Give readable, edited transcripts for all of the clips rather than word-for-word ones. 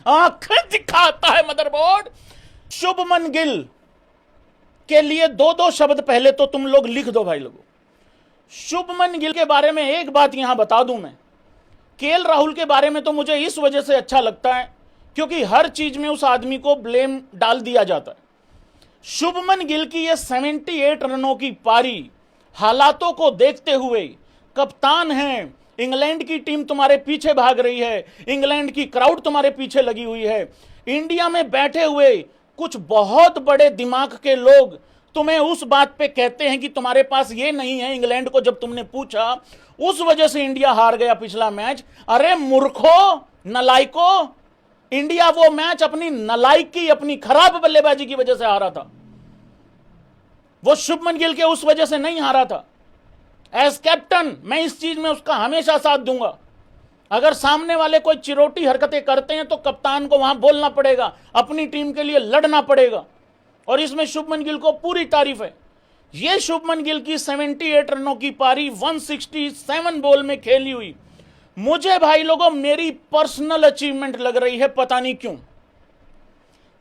आंखें दिखाता है मदरबोर्ड। शुभमन गिल के लिए दो दो शब्द पहले तो तुम लोग लिख दो भाई लोगों। शुभमन गिल के बारे में एक बात यहां बता दूं मैं, केएल राहुल के बारे में तो मुझे इस वजह से अच्छा लगता है क्योंकि हर चीज में उस आदमी को ब्लेम डाल दिया जाता है। शुभमन गिल की ये 78 रनों की पारी, हालातों को देखते हुए, कप्तान हैं, इंग्लैंड की टीम तुम्हारे पीछे भाग रही है, इंग्लैंड की क्राउड तुम्हारे पीछे लगी हुई है, इंडिया में बैठे हुए कुछ बहुत बड़े दिमाग के लोग तुम्हें उस बात पे कहते हैं कि तुम्हारे पास ये नहीं है। इंग्लैंड को जब तुमने पूछा, उस वजह से इंडिया हार गया पिछला मैच। अरे मूर्खो, नलायको, इंडिया वो मैच अपनी नलायकी, अपनी खराब बल्लेबाजी की वजह से हारा था। वो शुभमन गिल के उस वजह से नहीं हारा था। एज कैप्टन मैं इस चीज में उसका हमेशा साथ दूंगा। अगर सामने वाले कोई चिरोटी हरकतें करते हैं तो कप्तान को वहां बोलना पड़ेगा, अपनी टीम के लिए लड़ना पड़ेगा, और इसमें शुभमन गिल को पूरी तारीफ है। यह शुभमन गिल की 78 रनों की पारी 167 बॉल में खेली हुई मुझे भाई लोगों मेरी पर्सनल अचीवमेंट लग रही है। पता नहीं क्यों,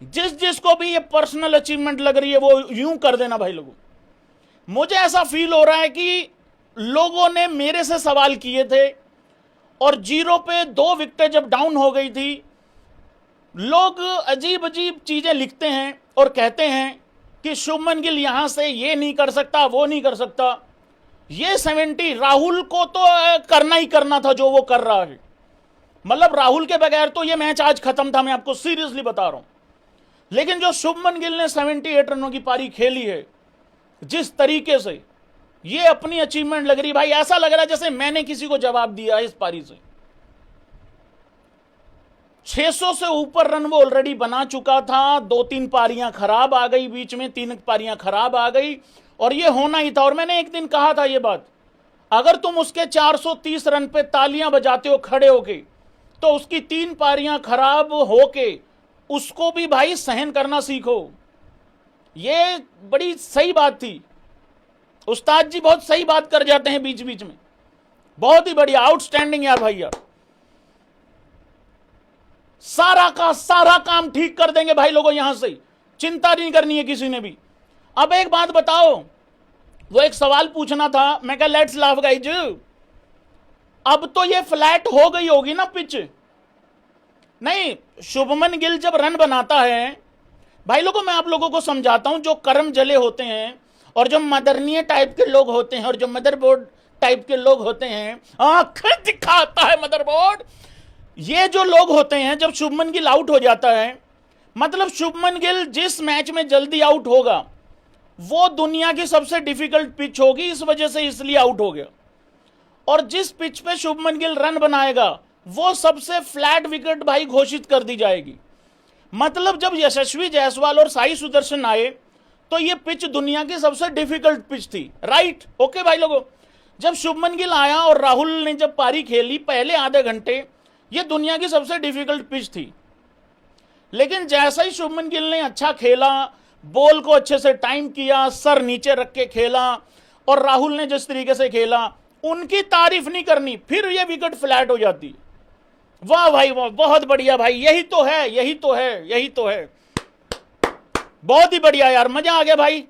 जिस जिसको भी ये पर्सनल अचीवमेंट लग रही है वो यूं कर देना भाई लोगों। मुझे ऐसा फील हो रहा है कि लोगों ने मेरे से सवाल किए थे और 0 पे 2 विकेटें जब डाउन हो गई थी, लोग अजीब अजीब चीजें लिखते हैं और कहते हैं कि शुभमन गिल यहां से ये नहीं कर सकता, वो नहीं कर सकता। ये 70 राहुल को तो करना ही करना था जो वो कर रहा है। मतलब राहुल के बगैर तो ये मैच आज खत्म था, मैं आपको सीरियसली बता रहा हूं। लेकिन जो शुभमन गिल ने 78 रनों की पारी खेली है, जिस तरीके से, ये अपनी अचीवमेंट लग रही भाई। ऐसा लग रहा है जैसे मैंने किसी को जवाब दिया इस पारी से। 600 से ऊपर रन वो ऑलरेडी बना चुका था। 2-3 पारियां खराब आ गई बीच में, 3 पारियां खराब आ गई और ये होना ही था। और मैंने एक दिन कहा था ये बात, अगर तुम उसके 430 रन पे तालियां बजाते हो खड़े होके, तो उसकी 3 पारियां खराब होके उसको भी भाई सहन करना सीखो। ये बड़ी सही बात थी। उस्ताद जी बहुत सही बात कर जाते हैं बीच बीच में। बहुत ही बढ़िया, आउटस्टैंडिंग यार भाई यार। सारा का सारा काम ठीक कर देंगे भाई लोगों, यहां से चिंता नहीं करनी है किसी ने भी। अब एक बात बताओ, वो एक सवाल पूछना था, मैं कहा लेट्स लाफ गाइज, अब तो ये फ्लैट हो गई होगी ना पिच? नहीं, शुभमन गिल जब रन बनाता है भाई लोगों, मैं आप लोगों को समझाता हूं, जो कर्म जले होते हैं और जो मदरनीय टाइप के लोग होते हैं और जो मदरबोर्ड टाइप के लोग होते हैं, आंखें दिखाता है मदरबोर्ड, ये जो लोग होते हैं, जब शुभमन गिल आउट हो जाता है, मतलब शुभमन गिल जिस मैच में जल्दी आउट होगा वो दुनिया की सबसे डिफिकल्ट पिच होगी, इस वजह से इसलिए आउट हो गया। और जिस पिच पे शुभमन गिल रन बनाएगा वो सबसे फ्लैट विकेट भाई घोषित कर दी जाएगी। मतलब जब यशस्वी जायसवाल और साई सुदर्शन आए तो ये पिच दुनिया की सबसे डिफिकल्ट पिच थी, राइट? ओके भाई लोगों, जब शुभमन गिल आया और राहुल ने जब पारी खेली पहले आधे घंटे, ये दुनिया की सबसे डिफिकल्ट पिच थी। लेकिन जैसा ही शुभमन गिल ने अच्छा खेला, बॉल को अच्छे से टाइम किया, सर नीचे रख के खेला, और राहुल ने जिस तरीके से खेला, उनकी तारीफ नहीं करनी, फिर ये विकेट फ्लैट हो जाती। वाह भाई वाह, बहुत बढ़िया भाई, यही तो है, यही तो है, यही तो है। बहुत ही बढ़िया यार, मजा आ गया भाई।